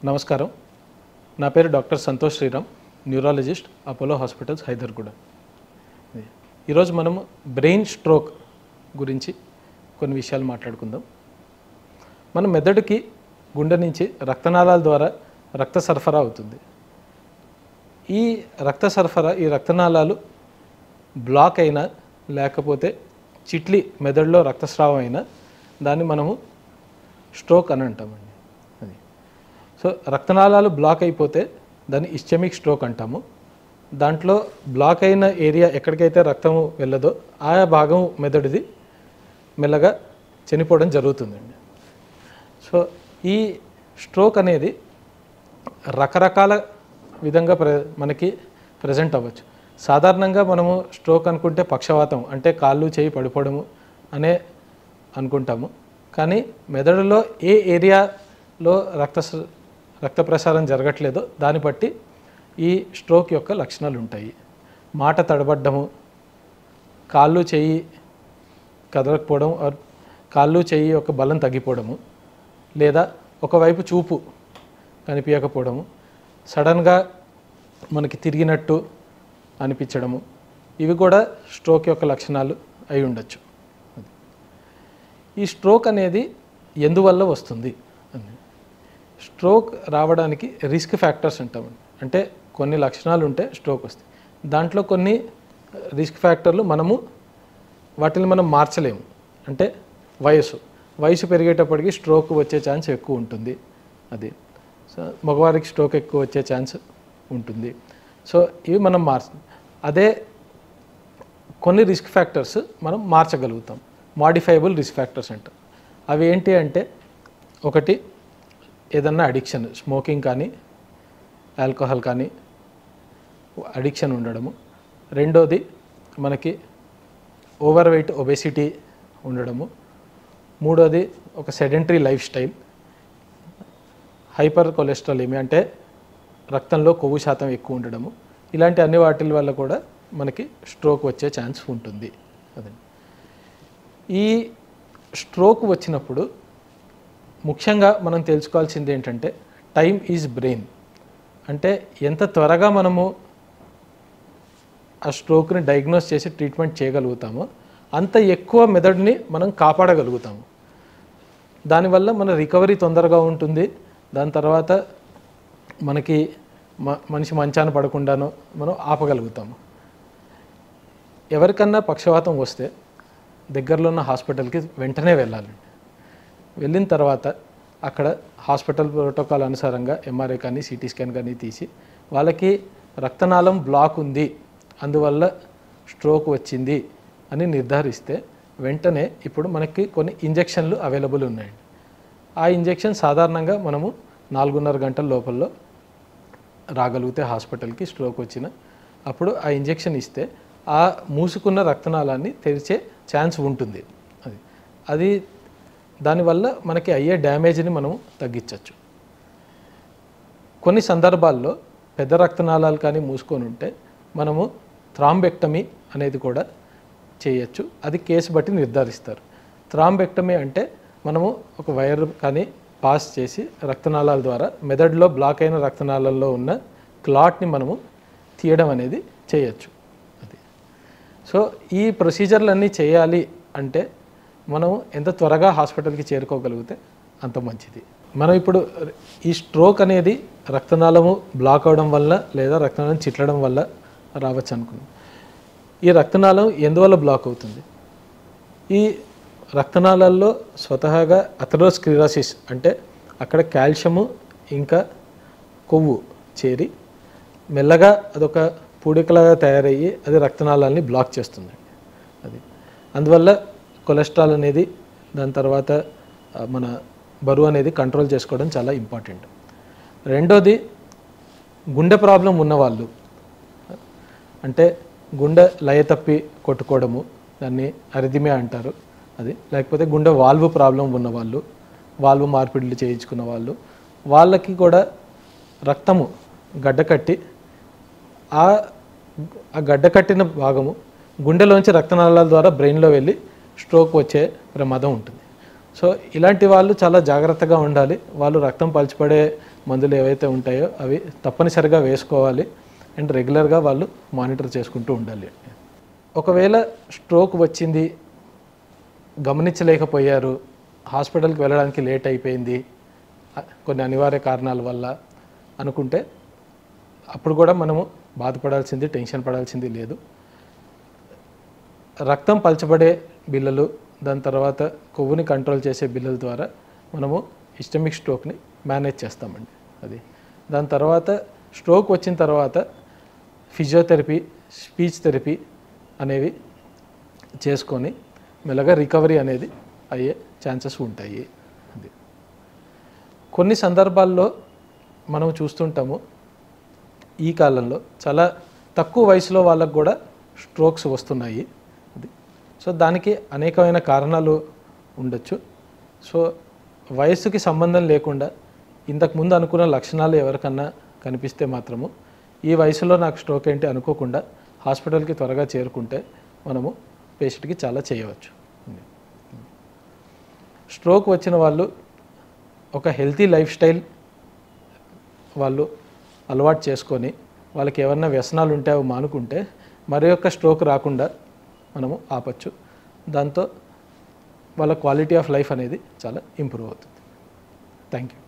నమస్కారం, నా పేరు doctor Santosh Sriram, neurologist, Apollo hospitals, Hyderguda. ఈరోజు మనము బ్రెయిన్ స్ట్రోక్ గురించి కొన్ని విషయాలు మాట్లాడుకుందాం. మన మెదడుకి గుండె నుంచి రక్తనాళాల ద్వారా రక్త సరఫరా అవుతుంది. ఈ రక్త సరఫరా, ఈ రక్తనాళాలు బ్లాక్ అయినా లేకపోతే చిట్లి మెదడులో రక్తస్రావం అయినా దాన్ని మనము స్ట్రోక్ అని అంటామండి. అది సో రక్తనాళాలు బ్లాక్ అయిపోతే దాన్ని ఇస్చెమిక్ స్ట్రోక్ అంటాము. దాంట్లో బ్లాక్ అయిన ఏరియా ఎక్కడికైతే రక్తము వెళ్ళదో ఆయా భాగం మెదడుది మెల్లగా చనిపోవడం జరుగుతుందండి. సో ఈ స్ట్రోక్ అనేది రకరకాల విధంగా మనకి ప్రజెంట్ అవ్వచ్చు. సాధారణంగా మనము స్ట్రోక్ అనుకుంటే పక్షవాతం అంటే కాళ్ళు చేయి పడిపోవడము అనే అనుకుంటాము. కానీ మెదడులో ఏ ఏరియాలో రక్త ప్రసారం జరగట్లేదో దాన్ని బట్టి ఈ స్ట్రోక్ యొక్క లక్షణాలు ఉంటాయి. మాట తడబడ్డము, కాళ్ళు చేయి కదలకపోవడం, కాళ్ళు చేయి యొక్క బలం తగ్గిపోవడము, లేదా ఒకవైపు చూపు కనిపించకపోవడము, సడన్గా మనకి తిరిగినట్టు అనిపించడము, ఇవి కూడా స్ట్రోక్ యొక్క లక్షణాలు అయి ఉండొచ్చు. ఈ స్ట్రోక్ అనేది ఎందువల్ల వస్తుంది? స్ట్రోక్ రావడానికి రిస్క్ ఫ్యాక్టర్స్ అంటామండి. అంటే కొన్ని లక్షణాలు ఉంటే స్ట్రోక్ వస్తాయి. దాంట్లో కొన్ని రిస్క్ ఫ్యాక్టర్లు వాటిని మనం మార్చలేము. అంటే వయసు పెరిగేటప్పటికి స్ట్రోక్ వచ్చే ఛాన్స్ ఎక్కువ ఉంటుంది. అది సో మగవారికి స్ట్రోక్ ఎక్కువ వచ్చే ఛాన్స్ ఉంటుంది. సో ఇవి మనం అదే కొన్ని రిస్క్ ఫ్యాక్టర్స్ మనం మార్చగలుగుతాం. మాడిఫైబుల్ రిస్క్ ఫ్యాక్టర్స్ అంటాం. అవి ఏంటి అంటే, ఒకటి ఏదన్నా అడిక్షన్, స్మోకింగ్ కానీ ఆల్కహాల్ కానీ అడిక్షన్ ఉండడము. రెండోది మనకి ఓవర్ వెయిట్, ఒబెసిటీ ఉండడము. మూడోది ఒక సెడెంటరీ లైఫ్ స్టైల్, హైపర్ కొలెస్ట్రాలేమి అంటే రక్తంలో కొవ్వు శాతం ఎక్కువ ఉండడము. ఇలాంటి అన్ని వాటి వల్ల కూడా మనకి స్ట్రోక్ వచ్చే ఛాన్స్ ఉంటుంది. అదండి. ఈ స్ట్రోక్ వచ్చినప్పుడు ముఖ్యంగా మనం తెలుసుకోవాల్సింది ఏంటంటే, టైమ్ ఈజ్ బ్రెయిన్. అంటే ఎంత త్వరగా మనము ఆ స్ట్రోక్ని డయాగ్నోస్ చేసి ట్రీట్మెంట్ చేయగలుగుతామో అంత ఎక్కువ మెదడుని మనం కాపాడగలుగుతాము. దానివల్ల మన రికవరీ తొందరగా ఉంటుంది. దాని తర్వాత మనకి మనిషి మంచాన పడకుండానో మనం ఆపగలుగుతాము. ఎవరికన్నా పక్షవాతం వస్తే దగ్గరలో ఉన్న హాస్పిటల్కి వెంటనే వెళ్ళాలి. వెళ్ళిన తర్వాత అక్కడ హాస్పిటల్ ప్రోటోకాల్ అనుసారంగా ఎంఆర్ఐ కానీ సిటీ స్కాన్ కానీ తీసి వాళ్ళకి రక్తనాళం బ్లాక్ ఉంది, అందువల్ల స్ట్రోక్ వచ్చింది అని నిర్ధారిస్తే వెంటనే ఇప్పుడు మనకి కొన్ని ఇంజెక్షన్లు అవైలబుల్ ఉన్నాయండి. ఆ ఇంజెక్షన్ సాధారణంగా మనము 4.5 గంటల లోపల రాగలిగితే హాస్పిటల్కి స్ట్రోక్ వచ్చిన అప్పుడు ఆ ఇంజెక్షన్ ఇస్తే ఆ మూసుకున్న రక్తనాళాన్ని తెరిచే ఛాన్స్ ఉంటుంది. అది దానివల్ల మనకి అయ్యే డ్యామేజ్ని మనం తగ్గించవచ్చు. కొన్ని సందర్భాల్లో పెద్ద రక్తనాళాలు కానీ మూసుకొని ఉంటే మనము థ్రాంబెక్టమీ అనేది కూడా చేయొచ్చు. అది కేసు బట్టి నిర్ధారిస్తారు. థ్రాంబెక్టమీ అంటే మనము ఒక వైర్ కానీ పాస్ చేసి రక్తనాళాల ద్వారా మెదడులో బ్లాక్ అయిన రక్తనాళాల్లో ఉన్న క్లాట్ని మనము తీయడం అనేది చేయొచ్చు. అది సో ఈ ప్రొసీజర్లన్నీ చేయాలి అంటే మనం ఎంత త్వరగా హాస్పిటల్కి చేరుకోగలిగితే అంత మంచిది. మనం ఇప్పుడు ఈ స్ట్రోక్ అనేది రక్తనాళము బ్లాక్ అవడం వల్ల లేదా రక్తనాళం చిట్లడం వల్ల రావచ్చు అనుకున్నాం. ఈ రక్తనాళం ఎందువల్ల బ్లాక్ అవుతుంది? ఈ రక్తనాళాల్లో స్వతహాగా అథెరోస్క్లెరోసిస్ అంటే అక్కడ కాల్షియము ఇంకా కొవ్వు చేరి మెల్లగా అదొక పూడికలాగా తయారయ్యి అది రక్తనాళాలని బ్లాక్ చేస్తుంది. అది అందువల్ల కొలెస్ట్రాల్ అనేది, దాని తర్వాత మన బరువు అనేది కంట్రోల్ చేసుకోవడం చాలా ఇంపార్టెంట్. రెండోది గుండె ప్రాబ్లం ఉన్నవాళ్ళు, అంటే గుండె లయ తప్పి కొట్టుకోవడము, దాన్ని అరిథిమియా అంటారు. అది లేకపోతే గుండె వాల్వ్ ప్రాబ్లం ఉన్నవాళ్ళు, వాల్వ్ మార్పిడిలు చేయించుకున్న వాళ్ళకి కూడా రక్తము గడ్డకట్టి ఆ గడ్డకట్టిన భాగము గుండెలోంచి రక్తనాళాల ద్వారా బ్రెయిన్లో వెళ్ళి స్ట్రోక్ వచ్చే ప్రమాదం ఉంటుంది. సో ఇలాంటి వాళ్ళు చాలా జాగ్రత్తగా ఉండాలి. వాళ్ళు రక్తం పలచబడే మందులు ఏవైతే ఉంటాయో అవి తప్పనిసరిగా వేసుకోవాలి. అండ్ రెగ్యులర్గా వాళ్ళు మానిటర్ చేసుకుంటూ ఉండాలి. ఒకవేళ స్ట్రోక్ వచ్చింది, గమనించలేకపోయారు, హాస్పిటల్కి వెళ్ళడానికి లేట్ అయిపోయింది కొన్ని అనివార్య కారణాల వల్ల అనుకుంటే అప్పుడు కూడా మనము బాధపడాల్సింది, టెన్షన్ పడాల్సింది లేదు. రక్తం పలచబడే బిళ్ళలు, దాని తర్వాత కొవ్వుని కంట్రోల్ చేసే బిళ్ళల ద్వారా మనము ఇస్టమిక్ స్ట్రోక్ని మేనేజ్ చేస్తామండి. అది దాని తర్వాత స్ట్రోక్ వచ్చిన తర్వాత ఫిజియోథెరపీ, స్పీచ్ థెరపీ అనేవి చేసుకొని మెల్లగా రికవరీ అనేది అయ్యే ఛాన్సెస్ ఉంటాయి. అది కొన్ని సందర్భాల్లో మనం చూస్తుంటాము ఈ కాలంలో చాలా తక్కువ వయసులో వాళ్ళకు కూడా స్ట్రోక్స్ వస్తున్నాయి. అది సో దానికి అనేకమైన కారణాలు ఉండొచ్చు. సో వయస్సుకి సంబంధం లేకుండా ఇంతకుముందు అనుకున్న లక్షణాలు ఎవరికన్నా కనిపిస్తే మాత్రము ఈ వయసులో నాకు స్ట్రోక్ ఏంటి అనుకోకుండా హాస్పిటల్కి త్వరగా చేరుకుంటే మనము పేషెంట్కి చాలా చేయవచ్చు. స్ట్రోక్ వచ్చిన వాళ్ళు ఒక హెల్తీ లైఫ్ స్టైల్ వాళ్ళు అలవాటు చేసుకొని వాళ్ళకి ఏమన్నా వ్యసనాలు ఉంటే అవి మానుకుంటే మరి యొక్క స్ట్రోక్ రాకుండా మనము ఆపచ్చు. దాంతో వాళ్ళ క్వాలిటీ ఆఫ్ లైఫ్ అనేది చాలా ఇంప్రూవ్ అవుతుంది. Thank you.